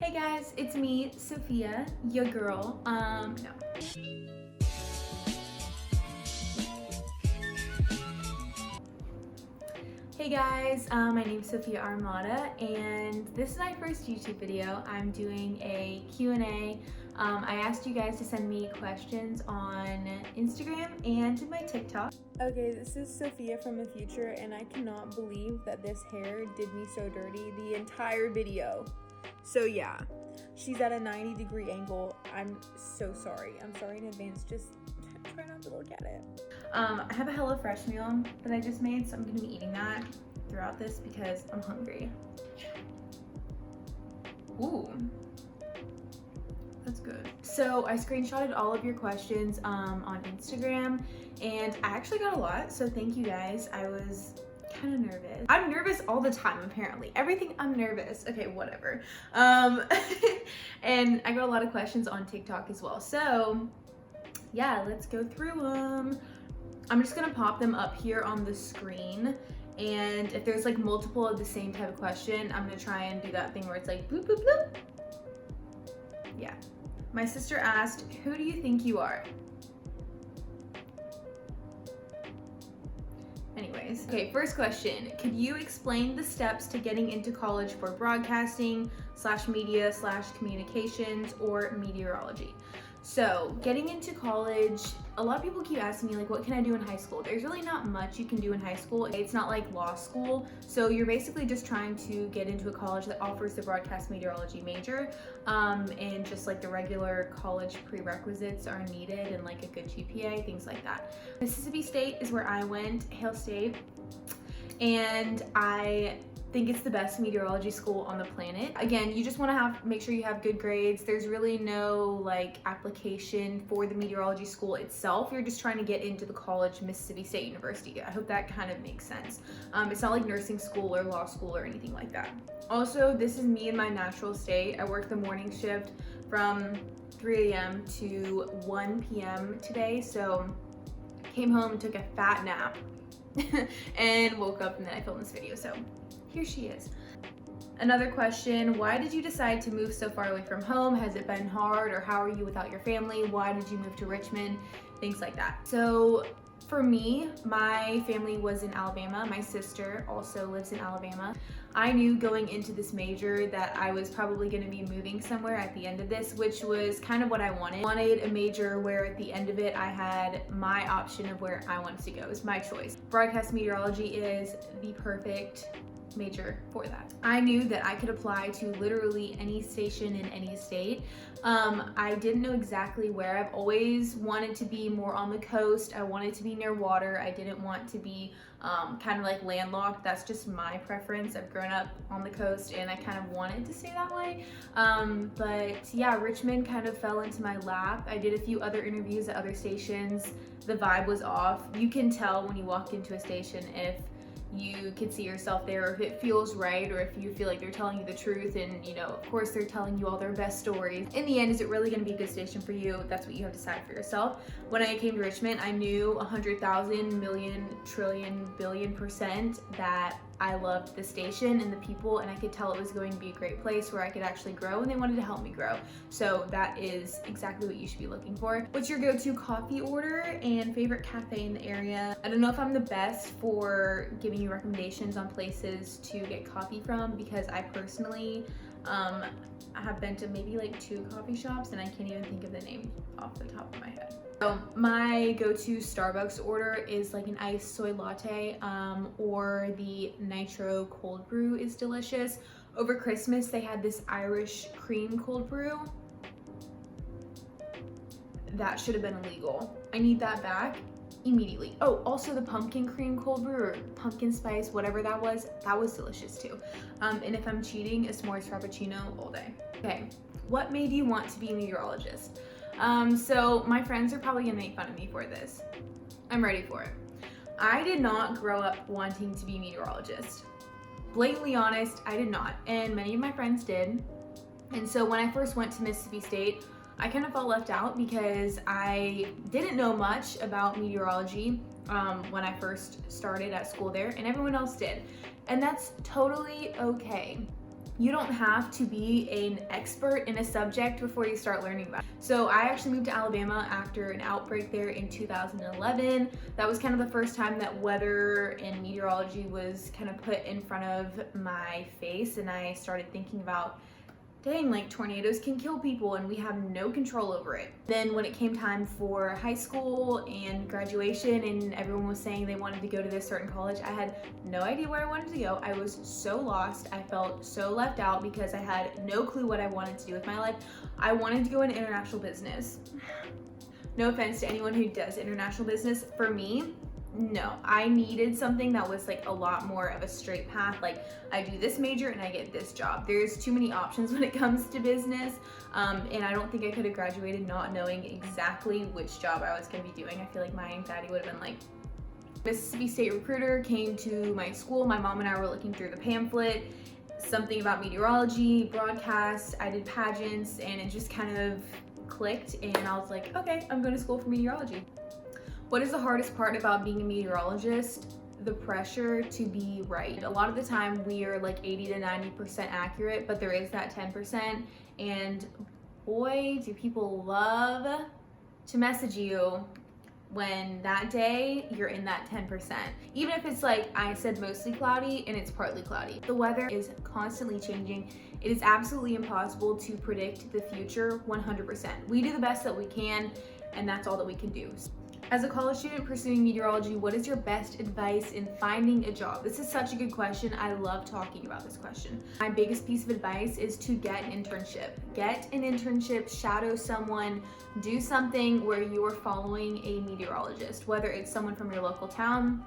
Hey guys, it's me, Sophia, your girl. No. Hey guys, my name's Sophia Armata, and this is my first YouTube video. I'm doing a Q&A. I asked you guys to send me questions on Instagram and my TikTok. Okay, this is Sophia from the future, and I cannot believe that this hair did me so dirty the entire video. So yeah, she's at a 90-degree angle. I'm so sorry. I'm sorry in advance. Just try not to look at it. I have a HelloFresh meal that I just made, so I'm gonna be eating that throughout this because I'm hungry. Ooh, that's good. So I screenshotted all of your questions on Instagram, and I actually got a lot, so thank you guys. I was kind of nervous. I'm nervous all the time, apparently. Everything, I'm nervous. Okay, whatever. And I got a lot of questions on TikTok as well. So yeah, let's go through them. I'm just gonna pop them up here on the screen. And if there's like multiple of the same type of question, I'm gonna try and do that thing where it's like bloop, bloop, bloop. Yeah. My sister asked, who do you think you are? Anyways, okay, first question. Could you explain the steps to getting into college for broadcasting / media / communications or meteorology? So getting into college, a lot of people keep asking me like, what can I do in high school? There's really not much you can do in high school. It's not like law school. So you're basically just trying to get into a college that offers the broadcast meteorology major, and just like the regular college prerequisites are needed and like a good GPA, things like that. Mississippi State is where I went, Hale State, and I think it's the best meteorology school on the planet. Again, you just want to make sure you have good grades. There's really no like application for the meteorology school itself. You're just trying to get into the college, Mississippi State University. I hope that kind of makes sense. It's not like nursing school or law school or anything like that. Also, this is me in my natural state. I work the morning shift from 3 a.m. to 1 p.m. today. So came home and took a fat nap and woke up, and then I filmed this video. So here she is. Another question, why did you decide to move so far away from home? Has it been hard, or how are you without your family? Why did you move to Richmond? Things like that. So for me, my family was in Alabama. My sister also lives in Alabama. I knew going into this major that I was probably going to be moving somewhere at the end of this, which was kind of what I wanted. I wanted a major where at the end of it, I had my option of where I wanted to go. It was my choice. Broadcast meteorology is the perfect major for that. I knew that I could apply to literally any station in any state. I didn't know exactly where. I've always wanted to be more on the coast. I wanted to be near water. I didn't want to be kind of like landlocked. That's just my preference. I've grown up on the coast and I kind of wanted to stay that way. But yeah, Richmond kind of fell into my lap. I did a few other interviews at other stations. The vibe was off. You can tell when you walk into a station if you can see yourself there, or if it feels right, or if you feel like they're telling you the truth, and you know, of course they're telling you all their best stories. In the end, is it really going to be a good station for you? That's what you have to decide for yourself. When I came to Richmond, I knew 100,000 million trillion billion% that I loved the station and the people, and I could tell it was going to be a great place where I could actually grow, and they wanted to help me grow. So that is exactly what you should be looking for. What's your go-to coffee order and favorite cafe in the area? I don't know if I'm the best for giving you recommendations on places to get coffee from, because I personally I have been to maybe like 2 coffee shops and I can't even think of the name off the top of my head. So my go-to Starbucks order is like an iced soy latte, or the nitro cold brew is delicious. Over Christmas, they had this Irish cream cold brew. That should have been illegal. I need that back immediately. Oh, also the pumpkin cream cold brew, or pumpkin spice, whatever that was delicious too. And if I'm cheating, a s'mores frappuccino all day. Okay, what made you want to be a meteorologist? So my friends are probably gonna make fun of me for this. I'm ready for it. I did not grow up wanting to be a meteorologist. Blatantly honest, I did not, and many of my friends did. And so when I first went to Mississippi State, I kind of felt left out because I didn't know much about meteorology when I first started at school there, and everyone else did. And that's totally okay. You don't have to be an expert in a subject before you start learning about it. So I actually moved to Alabama after an outbreak there in 2011. That was kind of the first time that weather and meteorology was kind of put in front of my face, and I started thinking about, dang, like tornadoes can kill people and we have no control over it. Then when it came time for high school and graduation and everyone was saying they wanted to go to this certain college, I had no idea where I wanted to go. I was so lost. I felt so left out because I had no clue what I wanted to do with my life. I wanted to go into international business. No offense to anyone who does international business. For me, no, I needed something that was like a lot more of a straight path. Like, I do this major and I get this job. There's too many options when it comes to business, and I don't think I could have graduated not knowing exactly which job I was going to be doing. I feel like my anxiety would have been like, Mississippi State recruiter came to my school. My mom and I were looking through the pamphlet, something about meteorology, broadcast. I did pageants, and it just kind of clicked, and I was like, okay, I'm going to school for meteorology. What is the hardest part about being a meteorologist? The pressure to be right. A lot of the time we are like 80 to 90% accurate, but there is that 10%, and boy, do people love to message you when that day you're in that 10%. Even if it's like I said mostly cloudy and it's partly cloudy. The weather is constantly changing. It is absolutely impossible to predict the future 100%. We do the best that we can, and that's all that we can do. As a college student pursuing meteorology, what is your best advice in finding a job? This is such a good question. I love talking about this question. My biggest piece of advice is to get an internship. Get an internship, shadow someone, do something where you are following a meteorologist, whether it's someone from your local town.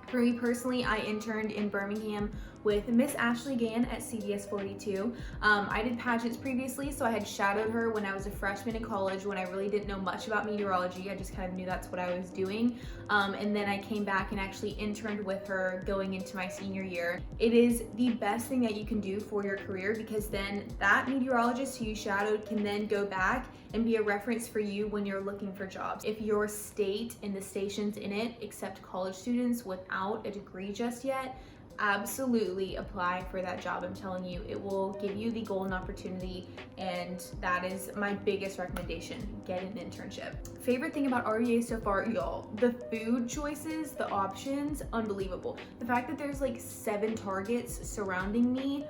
For me personally, I interned in Birmingham with Miss Ashley Gann at CBS 42. I did pageants previously, so I had shadowed her when I was a freshman in college when I really didn't know much about meteorology. I just kind of knew that's what I was doing. And then I came back and actually interned with her going into my senior year. It is the best thing that you can do for your career, because then that meteorologist who you shadowed can then go back and be a reference for you when you're looking for jobs. If your state and the stations in it accept college students without a degree just yet, absolutely apply for that job. I'm telling you, it will give you the golden opportunity, and that is my biggest recommendation. Get an internship. Favorite thing about REA so far, y'all, the food choices, the options, unbelievable. The fact that there's like 7 Targets surrounding me,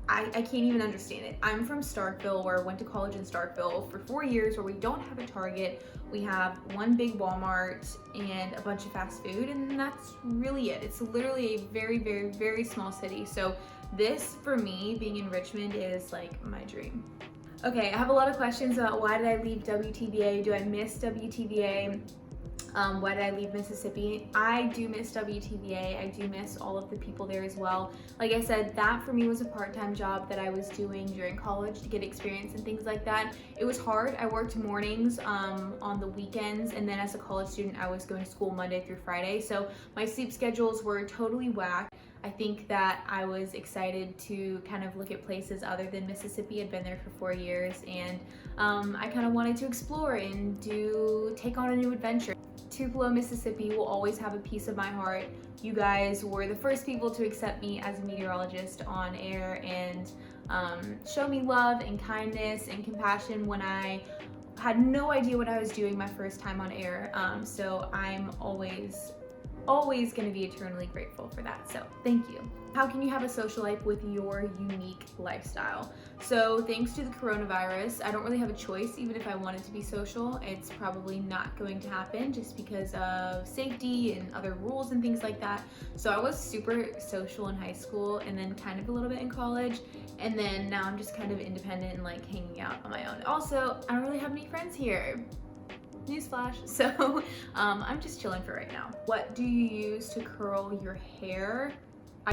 I can't even understand it. I'm from Starkville, where I went to college in Starkville for 4 years, where we don't have a Target. We have one big Walmart and a bunch of fast food, and that's really it. It's literally a very, very, very small city. So this, for me, being in Richmond, is like my dream. Okay, I have a lot of questions about why did I leave WTVA? Do I miss WTVA? Why did I leave Mississippi? I do miss WTVA. I do miss all of the people there as well. Like I said, that for me was a part-time job that I was doing during college to get experience and things like that. It was hard. I worked mornings on the weekends, and then as a college student, I was going to school Monday through Friday. So my sleep schedules were totally whack. I think that I was excited to kind of look at places other than Mississippi. I'd been there for 4 years, and I kind of wanted to explore and take on a new adventure. Tupelo, Mississippi will always have a piece of my heart. You guys were the first people to accept me as a meteorologist on air and show me love and kindness and compassion when I had no idea what I was doing my first time on air. So I'm always going to be eternally grateful for that. So thank you. How can you have a social life with your unique lifestyle? So thanks to the coronavirus, I don't really have a choice. Even if I wanted to be social, it's probably not going to happen just because of safety and other rules and things like that. So I was super social in high school, and then kind of a little bit in college. And then now I'm just kind of independent and like hanging out on my own. Also, I don't really have any friends here. Newsflash. So I'm just chilling for right now. What do you use to curl your hair? I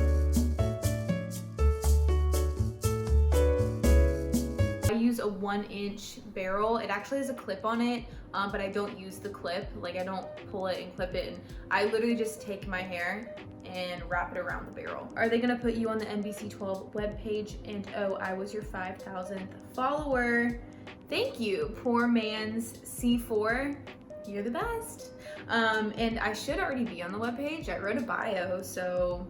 use a 1-inch barrel. It actually has a clip on it, but I don't use the clip. Like, I don't pull it and clip it. And I literally just take my hair and wrap it around the barrel. Are they gonna put you on the NBC12 webpage? And oh, I was your 5,000th follower. Thank you, poor man's C4. You're the best. And I should already be on the webpage. I wrote a bio, so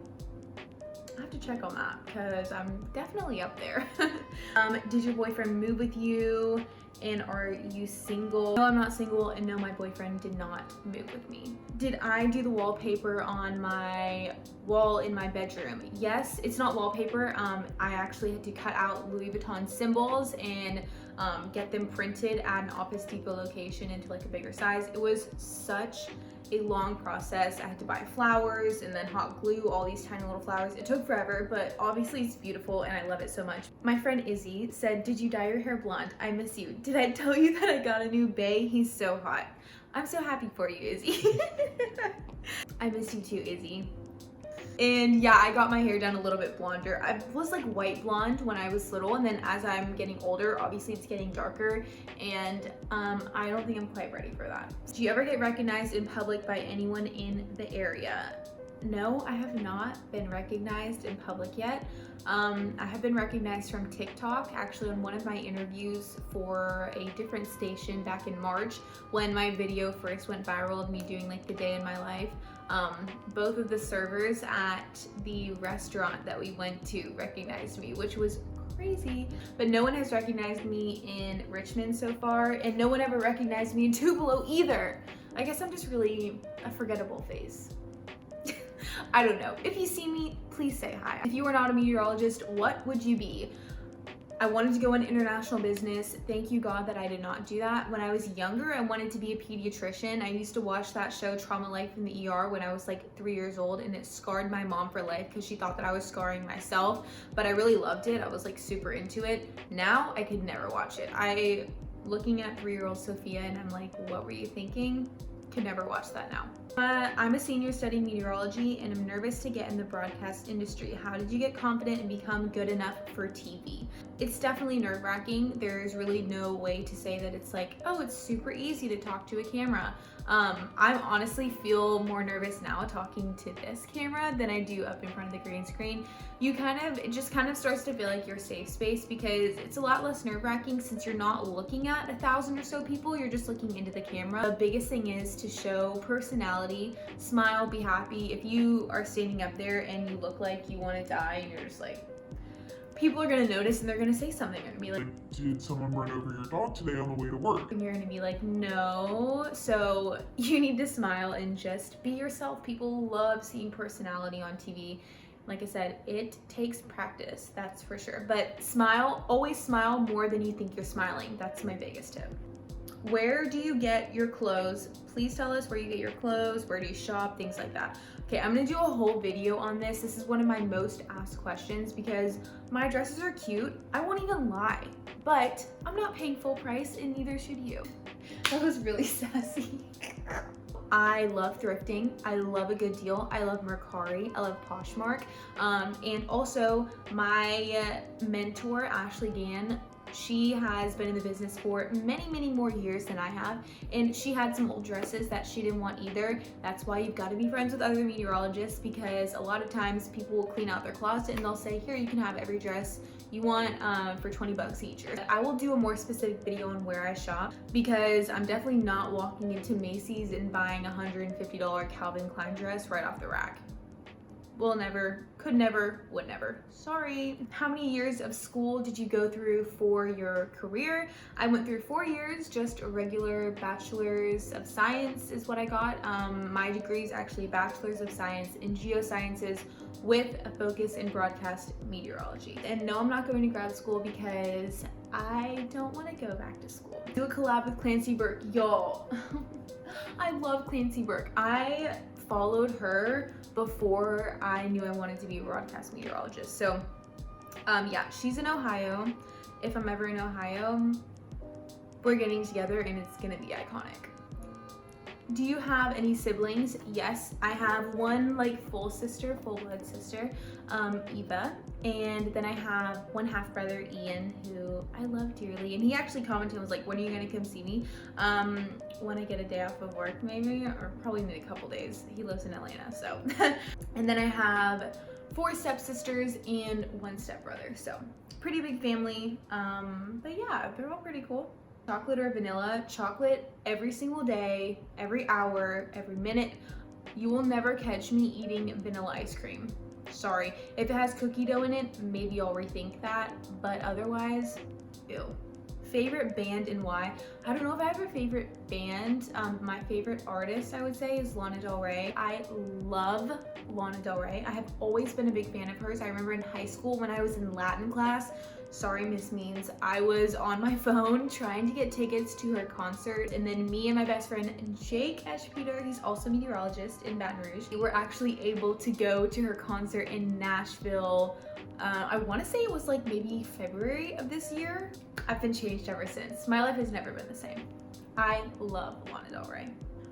I have to check on that. because I'm definitely up there. Did your boyfriend move with you? And are you single? No, I'm not single, and no, my boyfriend did not move with me. Did I do the wallpaper on my wall in my bedroom? Yes, it's not wallpaper. I actually had to cut out Louis Vuitton symbols and get them printed at an Office Depot location into like a bigger size. It was such a long process. I had to buy flowers and then hot glue all these tiny little flowers. It took forever, but obviously it's beautiful and I love it so much. My friend Izzy said, did you dye your hair blonde? I miss you. Did I tell you that I got a new bae? He's so hot. I'm so happy for you, Izzy. I miss you too, Izzy. And yeah, I got my hair done a little bit blonder. I was like white blonde when I was little, and then as I'm getting older, obviously it's getting darker, and I don't think I'm quite ready for that. Do you ever get recognized in public by anyone in the area? No, I have not been recognized in public yet. I have been recognized from TikTok, actually on one of my interviews for a different station back in March when my video first went viral of me doing like the day in my life. Both of the servers at the restaurant that we went to recognized me, which was crazy, but no one has recognized me in Richmond so far, and no one ever recognized me in Tupelo either. I guess I'm just really a forgettable face. I don't know. If you see me, please say hi. If you were not a meteorologist, what would you be? I wanted to go into international business. Thank you God that I did not do that. When I was younger, I wanted to be a pediatrician. I used to watch that show Trauma Life in the ER when I was like 3 years old, and it scarred my mom for life because she thought that I was scarring myself, but I really loved it. I was like super into it. Now I could never watch it. Looking at 3-year-old Sophia and I'm like, what were you thinking? Could never watch that now. I'm a senior studying meteorology and I'm nervous to get in the broadcast industry. How did you get confident and become good enough for TV? It's definitely nerve-wracking. There's really no way to say that it's like, oh, it's super easy to talk to a camera. I honestly feel more nervous now talking to this camera than I do up in front of the green screen. It just kind of starts to feel like your safe space because it's a lot less nerve-wracking since you're not looking at 1,000 or so people, you're just looking into the camera. The biggest thing is to show personality, smile, be happy. If you are standing up there and you look like you want to die and you're just like, people are gonna notice and they're gonna say something. They're gonna be like, did someone run over your dog today on the way to work? And you're gonna be like, no. So you need to smile and just be yourself. People love seeing personality on TV. Like I said, it takes practice, that's for sure. But smile, always smile more than you think you're smiling. That's my biggest tip. Where do you get your clothes? Please tell us where you get your clothes, where do you shop, things like that. Okay, I'm gonna do a whole video on this. This is one of my most asked questions because my dresses are cute. I won't even lie, but I'm not paying full price and neither should you. That was really sassy. I love thrifting. I love a good deal. I love Mercari. I love Poshmark. And also my mentor, Ashley Gann, she has been in the business for many, many more years than I have, and she had some old dresses that she didn't want either. That's why you've got to be friends with other meteorologists, because a lot of times people will clean out their closet and they'll say, here, you can have every dress you want for 20 bucks each. I will do a more specific video on where I shop because I'm definitely not walking into Macy's and buying a $150 Calvin Klein dress right off the rack. Will never, could never, would never. Sorry. How many years of school did you go through for your career? I went through 4 years, just a regular bachelor's of science is what I got. My degree is actually bachelor's of science in geosciences with a focus in broadcast meteorology. And no, I'm not going to grad school because I don't want to go back to school. Do a collab with Clancy Burt, y'all. I love Clancy Burt. I followed her before I knew I wanted to be a broadcast meteorologist. So yeah, she's in Ohio. If I'm ever in Ohio, we're getting together and it's gonna be iconic. Do you have any siblings? Yes, I have one like full blood sister, Eva, and then I have one half brother, Ian, who I love dearly, and he actually commented and was like, when are you gonna come see me? When I get a day off of work maybe, or probably in a couple days. He lives in Atlanta, so. And then I have 4 stepsisters and 1 stepbrother, so pretty big family, but yeah, they're all pretty cool. Chocolate or vanilla? Chocolate every single day, every hour, every minute. You will never catch me eating vanilla ice cream. Sorry. If it has cookie dough in it, maybe I'll rethink that, but otherwise, ew. Favorite band and why? I don't know if I have a favorite band. My favorite artist, I would say, is Lana Del Rey. I love Lana Del Rey. I have always been a big fan of hers. I remember in high school when I was in Latin class, sorry Miss Means, I was on my phone trying to get tickets to her concert, and then me and my best friend Jake Peter, he's also a meteorologist in Baton Rouge, we were actually able to go to her concert in Nashville. I want to say it was like maybe February of this year. I've been changed ever since. My life has never been the same. I love Lana Del Rey.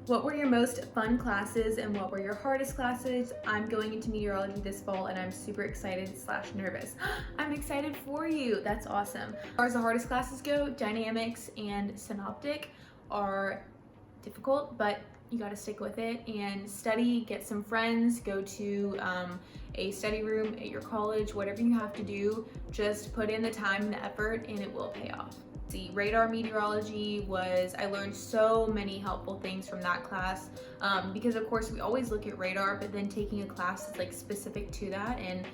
What were your most fun classes and what were your hardest classes? I'm going into meteorology this fall and I'm super excited / nervous. I'm excited for you. That's awesome. As far as the hardest classes go, dynamics and synoptic are difficult, but you got to stick with it and study, get some friends, go to a study room at your college, whatever you have to do, just put in the time and the effort and it will pay off. The radar meteorology I learned so many helpful things from that class because of course we always look at radar, but then taking a class that's like specific to that and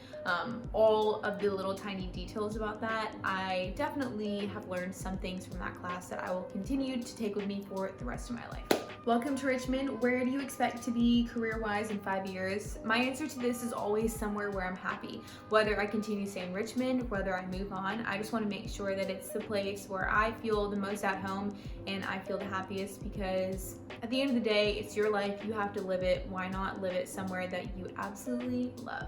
all of the little tiny details about that, I definitely have learned some things from that class that I will continue to take with me for the rest of my life. Welcome to Richmond. Where do you expect to be career-wise in 5 years? My answer to this is always somewhere where I'm happy. Whether I continue to stay in Richmond, whether I move on, I just want to make sure that it's the place where I feel the most at home and I feel the happiest, because at the end of the day, it's your life. You have to live it. Why not live it somewhere that you absolutely love?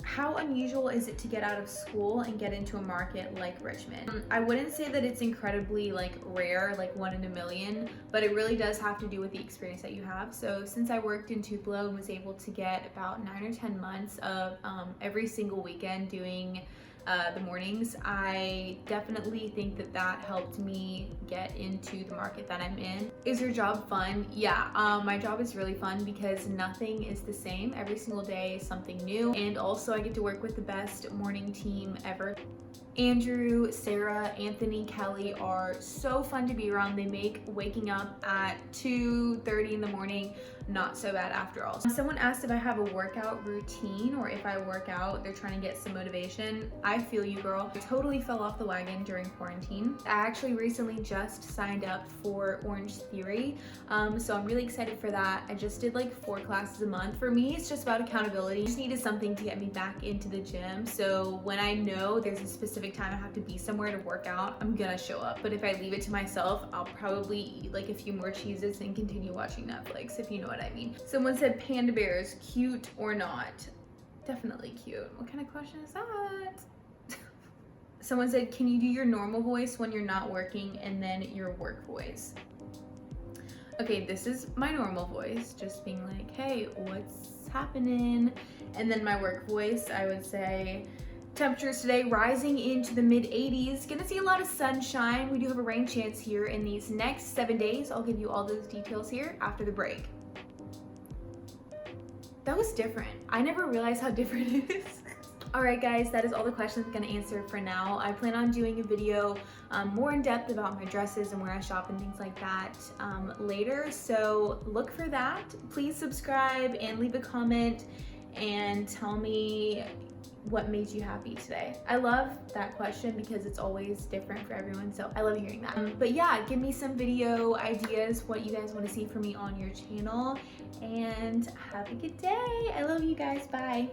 How unusual is it to get out of school and get into a market like Richmond? I wouldn't say that it's incredibly like rare, like 1 in a million, but it really does have to do with the experience that you have. So since I worked in Tupelo and was able to get about 9 or 10 months of every single weekend doing the mornings, I definitely think that that helped me get into the market that I'm in. Is your job fun? Yeah, my job is really fun because nothing is the same. Every single day is something new, and also I get to work with the best morning team ever. Andrew, Sarah, Anthony, Kelly are so fun to be around. They make waking up at 2:30 in the morning not so bad after all. Someone asked if I have a workout routine or if I work out, they're trying to get some motivation. I feel you, girl. I totally fell off the wagon during quarantine. I actually recently just signed up for Orange Theory, so I'm really excited for that. I just did like 4 classes a month. For me, it's just about accountability. I just needed something to get me back into the gym, so when I know there's a specific time I have to be somewhere to work out, I'm gonna show up. But if I leave it to myself, I'll probably eat like a few more cheeses and continue watching Netflix, if you know what I mean. Someone said panda bears, cute or not? Definitely cute. What kind of question is that? Someone said, can you do your normal voice when you're not working and then your work voice? Okay, this is my normal voice, just being like, hey, what's happening? And then my work voice, I would say, temperatures today rising into the mid 80s. Gonna see a lot of sunshine. We do have a rain chance here in these next 7 days. I'll give you all those details here after the break. That was different. I never realized how different it is. All right, guys, that is all the questions I'm gonna answer for now. I plan on doing a video more in depth about my dresses and where I shop and things like that later. So look for that. Please subscribe and leave a comment and tell me what made you happy today. I love that question because it's always different for everyone, so I love hearing that. But yeah, give me some video ideas, what you guys want to see from me on your channel, and have a good day. I love you guys. Bye.